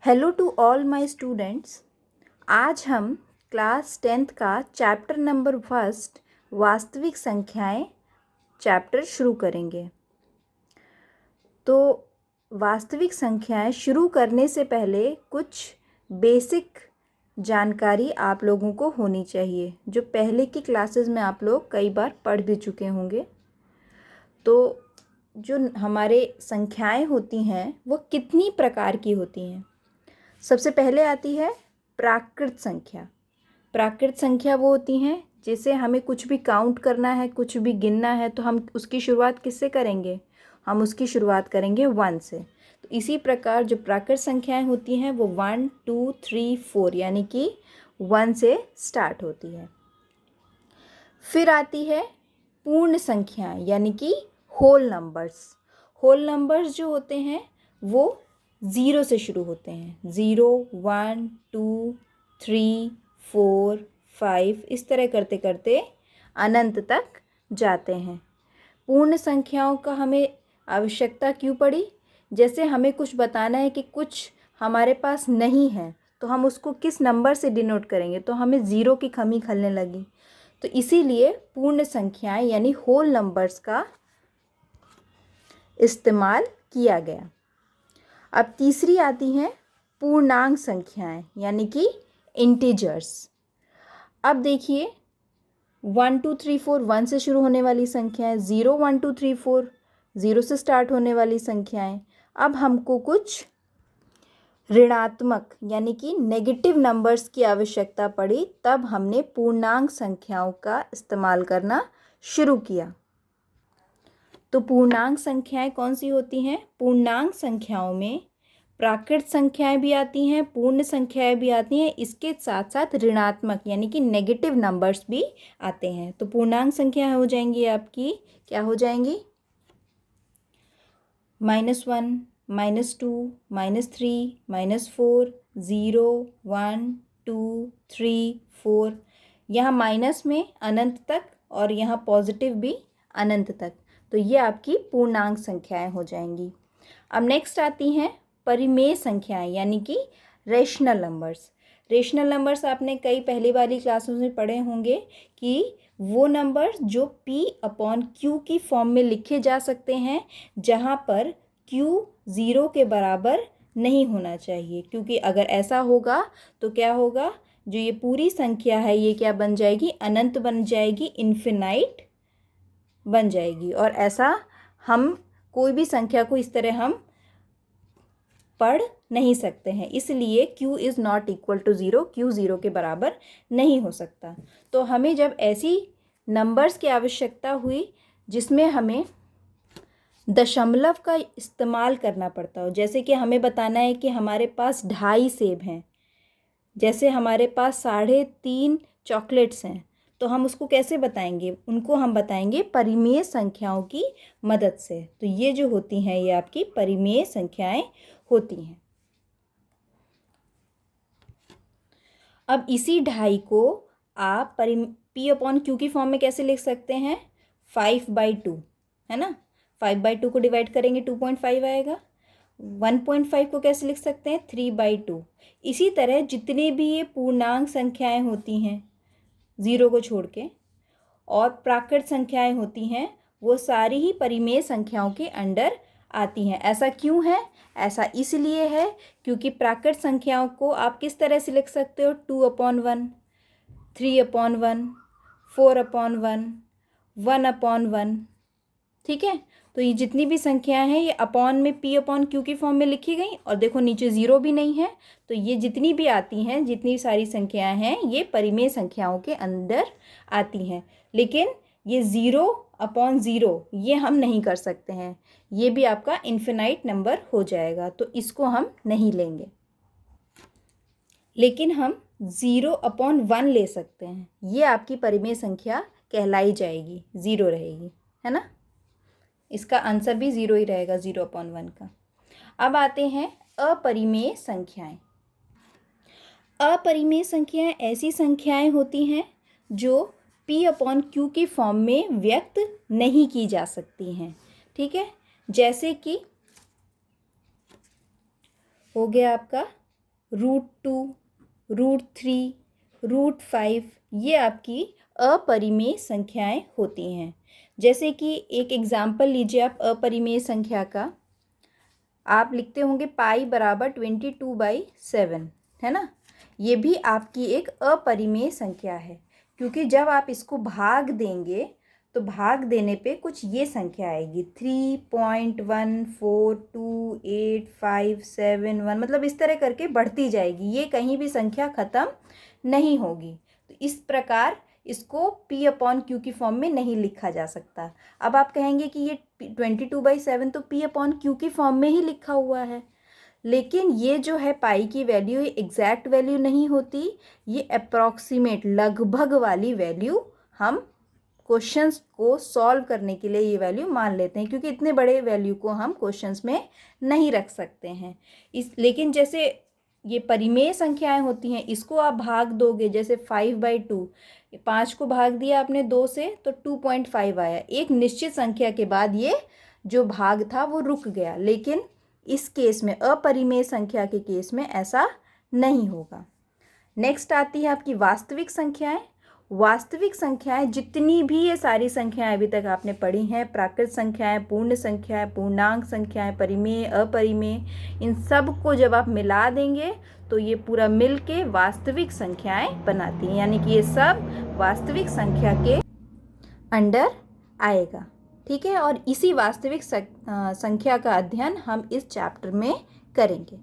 Hello to all my students. आज हम class 10th का चैप्टर नंबर 1 वास्तविक संख्याएं चैप्टर शुरू करेंगे। तो वास्तविक संख्याएं शुरू करने से पहले कुछ बेसिक जानकारी आप लोगों को होनी चाहिए, जो पहले की क्लासेस में आप लोग कई बार पढ़ भी चुके होंगे। तो जो हमारे संख्याएं होती हैं वो कितनी प्रकार की होती हैं। सबसे पहले आती है प्राकृत संख्या। प्राकृत संख्या वो होती हैं जिसे हमें कुछ भी काउंट करना है, कुछ भी गिनना है, तो हम उसकी शुरुआत किससे करेंगे? हम उसकी शुरुआत करेंगे 1 से। तो इसी प्रकार जो प्राकृत संख्याएं होती हैं वो 1, 2, 3, 4 यानी कि 1 से स्टार्ट होती है। फिर आती है पूर्ण संख्याएं यानी कि होल नंबर्स। होल नंबर्स जो होते हैं वो 0 से शुरू होते हैं। 0, 1, 2, 3, 4, 5 इस तरह करते करते अनंत तक जाते हैं। पूर्ण संख्याओं का हमें आवश्यकता क्यों पड़ी? जैसे हमें कुछ बताना है कि कुछ हमारे पास नहीं है, तो हम उसको किस नंबर से डिनोट करेंगे? तो हमें 0 की कमी खलने लगी। तो इसीलिए पूर्ण संख्याएं यानी होल नंबर्स का इस्तेमाल किया गया। अब तीसरी आती हैं पूर्णांक संख्याएं यानी कि इंटीजर्स। अब देखिए 1, 2, 3, 4 1 से शुरू होने वाली संख्याएं, 0, 1, 2, 3, 4 0 से स्टार्ट होने वाली संख्याएं। अब हमको कुछ ऋणात्मक यानी कि नेगेटिव नंबर्स की आवश्यकता पड़ी, तब हमने पूर्णांक संख्याओं का इस्तेमाल करना शुरू किया। तो पूर्णांक संख्याएं कौन सी होती हैं? पूर्णांक संख्याओं में प्राकृत संख्याएं भी आती हैं, पूर्ण संख्याएं भी आती हैं, इसके साथ साथ ऋणात्मक यानी कि नेगेटिव नंबर्स भी आते हैं। तो पूर्णांक संख्याएं हो जाएंगी आपकी, क्या हो जाएंगी? -1, -2, -3, -4, 0, 1, 2, 3, 4। यहाँ माइनस में अनंत तक और यहाँ पॉजिटिव भी अनंत तक। तो ये आपकी पूर्णांक संख्याएं हो जाएंगी। अब नेक्स्ट आती हैं परिमेय संख्याएं यानी कि रेशनल नंबर्स। रेशनल नंबर्स आपने कई पहली वाली क्लासों में पढ़े होंगे कि वो नंबर्स जो P/Q की फॉर्म में लिखे जा सकते हैं, जहाँ पर Q 0 के बराबर नहीं होना चाहिए, क्योंकि अगर ऐसा होगा तो क्या होगा? जो ये पूरी संख्या है ये क्या बन जाएगी? अनंत बन जाएगी, इन्फिनाइट बन जाएगी। और ऐसा हम कोई भी संख्या को इस तरह हम पढ़ नहीं सकते हैं, इसलिए Q is not equal to 0, Q 0 के बराबर नहीं हो सकता। तो हमें जब ऐसी नंबर्स की आवश्यकता हुई जिसमें हमें दशमलव का इस्तेमाल करना पड़ता हो, जैसे कि हमें बताना है कि हमारे पास 2.5 सेब हैं, जैसे हमारे पास 3.5 चॉकलेट्स हैं, तो हम उसको कैसे बताएंगे? उनको हम बताएंगे परिमेय संख्याओं की मदद से। तो ये जो होती हैं ये आपकी परिमेय संख्याएं होती हैं। अब इसी 2.5 को आप P/Q की फॉर्म में कैसे लिख सकते हैं? 5/2 है ना। 5/2 को डिवाइड करेंगे 2.5 आएगा। 1.5 को कैसे लिख सकते हैं? 3/2। इसी तरह जितने भी ये पूर्णांक संख्याएं होती हैं 0 को छोड़ के और प्राकृत संख्याएं होती हैं, वो सारी ही परिमेय संख्याओं के अंडर आती हैं। ऐसा क्यों है? ऐसा इसलिए है क्योंकि प्राकृत संख्याओं को आप किस तरह से लिख सकते हो? 2/1, 3/1, 4/1, 1/1। ठीक है, तो ये जितनी भी संख्याएं हैं ये अपॉन में P/Q की फॉर्म में लिखी गई, और देखो नीचे 0 भी नहीं है। तो ये जितनी भी आती हैं, जितनी सारी संख्याएं हैं, ये परिमेय संख्याओं के अंदर आती हैं। लेकिन ये 0/0 ये हम नहीं कर सकते हैं, ये भी आपका इन्फिनाइट नंबर हो जाएगा, तो इसको हम नहीं लेंगे। लेकिन हम 0/1 ले सकते हैं, ये आपकी परिमेय संख्या कहलाई जाएगी, 0 रहेगी, है ना। इसका आंसर भी 0 ही रहेगा, 0/1 का। अब आते हैं अपरिमेय संख्याएं। अपरिमेय संख्याएं ऐसी संख्याएं होती हैं जो P/Q की फॉर्म में व्यक्त नहीं की जा सकती हैं। ठीक है, जैसे कि हो गया आपका √2, √3, √5 ये आपकी अपरिमेय संख्याएं होती हैं। जैसे कि एक एग्जाम्पल लीजिए आप अपरिमेय संख्या का। आप लिखते होंगे पाई बराबर 22/7, है ना। ये भी आपकी एक अपरिमेय संख्या है, क्योंकि जब आप इसको भाग देंगे तो भाग देने पे कुछ ये संख्या आएगी 3.1428571, मतलब इस तरह करके बढ़ती जाएगी, ये कहीं भी संख्या ख़त्म नहीं होगी। तो इस प्रकार इसको P/Q की फॉर्म में नहीं लिखा जा सकता। अब आप कहेंगे कि ये 22/7 तो P/Q की फॉर्म में ही लिखा हुआ है, लेकिन ये जो है पाई की वैल्यू ये एग्जैक्ट वैल्यू नहीं होती, ये अप्रॉक्सीमेट लगभग वाली वैल्यू हम क्वेश्चंस को सॉल्व करने के लिए ये वैल्यू मान लेते हैं, क्योंकि इतने बड़े वैल्यू को हम क्वेश्चंस में नहीं रख सकते हैं। लेकिन जैसे ये परिमेय संख्याएं होती हैं, इसको आप भाग दोगे, जैसे 5/2, 5 को भाग दिया आपने 2 से तो 2.5 आया। एक निश्चित संख्या के बाद ये जो भाग था वो रुक गया, लेकिन इस केस में अपरिमेय संख्या के केस में ऐसा नहीं होगा। नेक्स्ट आती है आपकी वास्तविक संख्याएं। वास्तविक संख्याएं जितनी भी ये सारी संख्याएं अभी तक आपने पढ़ी हैं, प्राकृत संख्याएं, पूर्ण संख्याएं, पूर्णांक संख्याएं, परिमेय, अपरिमेय, इन सब को जब आप मिला देंगे तो ये पूरा मिल के वास्तविक संख्याएं बनाती हैं, यानी कि ये सब वास्तविक संख्या के अंडर आएगा। ठीक है, और इसी वास्तविक संख्या का अध्ययन हम इस चैप्टर में करेंगे।